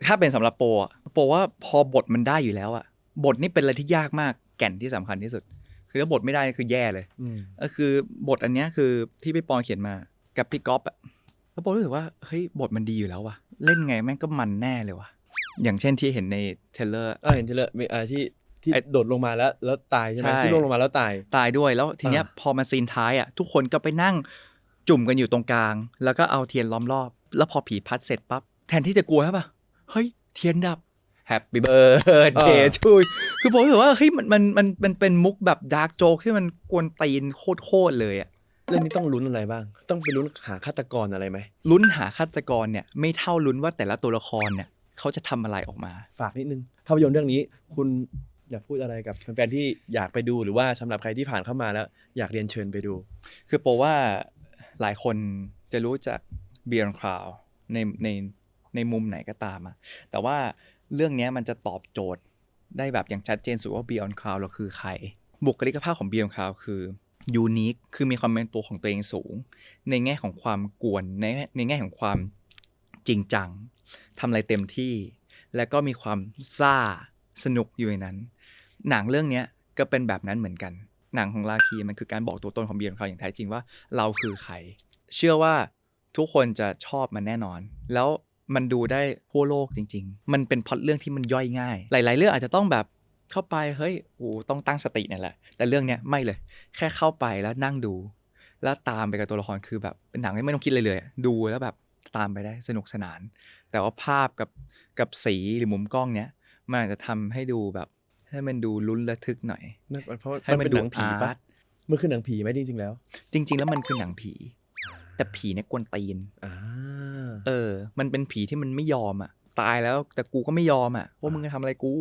ถ้าเป็นสำหรับโปอะโปว่าพอบทมันได้อยู่แล้วอะบทนี่เป็นอะไรที่ยากมากแก่นที่สำคัญที่สุดคือถ้าบทไม่ได้คือแย่เลยก็คือบทอันเนี้ยคือที่พี่ปอเขียนมากับพี่ก๊อฟอะแล้วโปรู้สึกว่าเฮ้ยบทมันดีอยู่แล้วว่ะเล่นไงแม่งก็มันแน่เลยว่ะอย่างเช่นที่เห็นในเทรลเลอร์เห็นเทรลเลอร์มีที่โดดลงมาแล้วตายใช่ไหมที่ลงมาแล้วตายด้วยแล้วทีเนี้ยพอมาซีนท้ายอ่ะทุกคนก็ไปนั่งจุ่มกันอยู่ตรงกลางแล้วก็เอาเทียนล้อมรอบแล้วพอผีพัดเสร็จปั๊บแทนที่จะกลัวใช่ป่ะเฮ้ยเทียนดับแฮปปี้เบิร์ดเดย์ทูยคือผมรู้สึกว่าเฮ้ยมันเป็นมุกแบบดาร์กโจ๊กที่มันกวนตีนโคตรเลยอ่ะเรื่องนี้ต้องลุ้นอะไรบ้างต้องไปลุ้นหาฆาตกรอะไรไหมลุ้นหาฆาตกรเนี่ยไม่เท่าลุ้นว่าแต่ละตัวละครเนี่ยเขาจะทำอะไรออกมาฝากนิดนึงภาพยนตร์เรื่องนี้คุณอยากพูดอะไรกับแฟนๆที่อยากไปดูหรือว่าสำหรับใครที่ผ่านเข้ามาแล้วอยากเรียนเชิญไปดูคือโปว่าหลายคนจะรู้จัก Beyond Cloud ในมุมไหนก็ตามอะแต่ว่าเรื่องนี้มันจะตอบโจทย์ได้แบบอย่างชัดเจนสุดว่า Beyond Cloud เราคือใครบุคลิกภาพของ Beyond Cloud คือยูนิคคือมีความเป็นตัวของตัวเองสูงในแง่ของความกวนในแง่ของความจริงจังทำอะไรเต็มที่แล้วก็มีความซ่าสนุกอยู่ในนั้นหนังเรื่องนี้ก็เป็นแบบนั้นเหมือนกันหนังของราคีมันคือการบอกตัวตนของBeyond Cloudอย่างแท้จริงว่าเราคือใครเชื่อว่าทุกคนจะชอบมันแน่นอนแล้วมันดูได้ทั่วโลกจริงๆมันเป็นพล็อตเรื่องที่มันย่อยง่ายหลายๆเรื่องอาจจะต้องแบบเข้าไปเฮ้ยต้องตั้งสตินี่แหละแต่เรื่องเนี้ยไม่เลยแค่เข้าไปแล้วนั่งดูแล้วตามไปกับตัวละครคือแบบเป็นหนังที่ไม่ต้องคิดเลยดูแล้วแบบตามไปได้สนุกสนานแต่ว่าภาพกับสีหรือมุมกล้องเนี้ยมันอาจจะทำให้ดูแบบให้มันดูลุ้นระทึกหน่อยเพราะให้มันเป็นหนังผีปะมันคือหนังผีไหมจริงๆแล้วแล้วมันคือหนังผีแต่ผีเนี่ยกวนตีนมันเป็นผีที่มันไม่ยอมอ่ะตายแล้วแต่กูก็ไม่ยอมอ่ะว่ามึงจะทำอะไรกู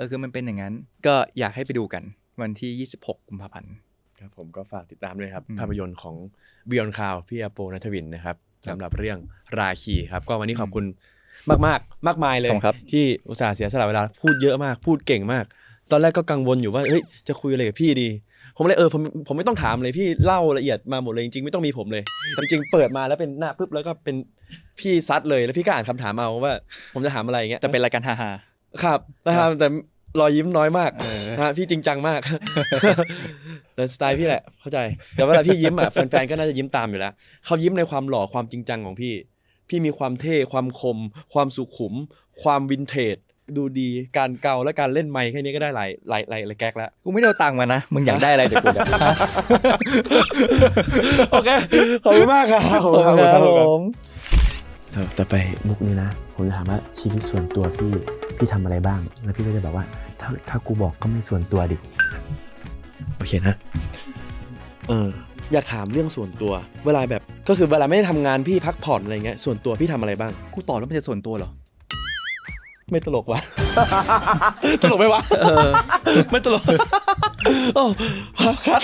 คือมันเป็นอย่างนั้นก็อยากให้ไปดูกันวันที่26 กุมภาพันธ์ครับผมก็ฝากติดตามด้วยครับภาพยนตร์ของ Beyond Cloud พี่อโปณัฐวินนะครับสำหรับเรื่องราคีครับก็วันนี้ขอบคุณมากมายเลยที่อุตส่าห์เสียสละเวลาพูดเยอะมากพูดเก่งมากตอนแรกก็กังวลอยู่ว่าเฮ้ยจะคุยอะไรกับพี่ดีผมเลยผมไม่ต้องถามเลยพี่เล่าละเอียดมาหมดเลยจริงๆไม่ต้องมีผมเลยจริงๆเปิดมาแล้วเป็นหน้าปุ๊บแล้วก็เป็นพี่ซัดเลยแล้วพี่ก็อ่านคำถามเอาว่าผมจะถามอะไรอย่างเงี้ยแต่เป็นรายการฮาๆครับนะครับแต่รอยยิ้มน้อยมากนะพี่จริงจังมากแต่สไตล์พี่แหละเข้าใจแต่เวลาพี่ยิ้มอ่ะแฟนๆก็น่าจะยิ้มตามอยู่แล้วเขายิ้มในความหล่อความจริงจังของพี่มีความเท่ความคมความสุขุมความวินเทจดูดีการเกาและการเล่นไมค์แค่นี้ก็ได้หลายแก๊กแล้วกูไม่ได้เอาตังค์มานะมึงอยากได้อะไรเดี๋ยวกูจะโอเคขอบคุณมากครับผมเราจะไปมุกนี้นะผมจะถามว่าชีวิตส่วนตัวพี่ทำอะไรบ้างแล้วพี่ก็จะแบบว่าถ้ากูบอกก็ไม่ส่วนตัวดิโอเคนะอยากถามเรื่องส่วนตัวเวลาแบบก็คือเวลาไม่ได้ทำงานพี่พักผ่อนอะไรเงี้ยส่วนตัวพี่ทำอะไรบ้างกูตอบแล้วมันจะส่วนตัวเหรอไม่ตลกวะตลกไหมวะไม่ตลกโอ้คัด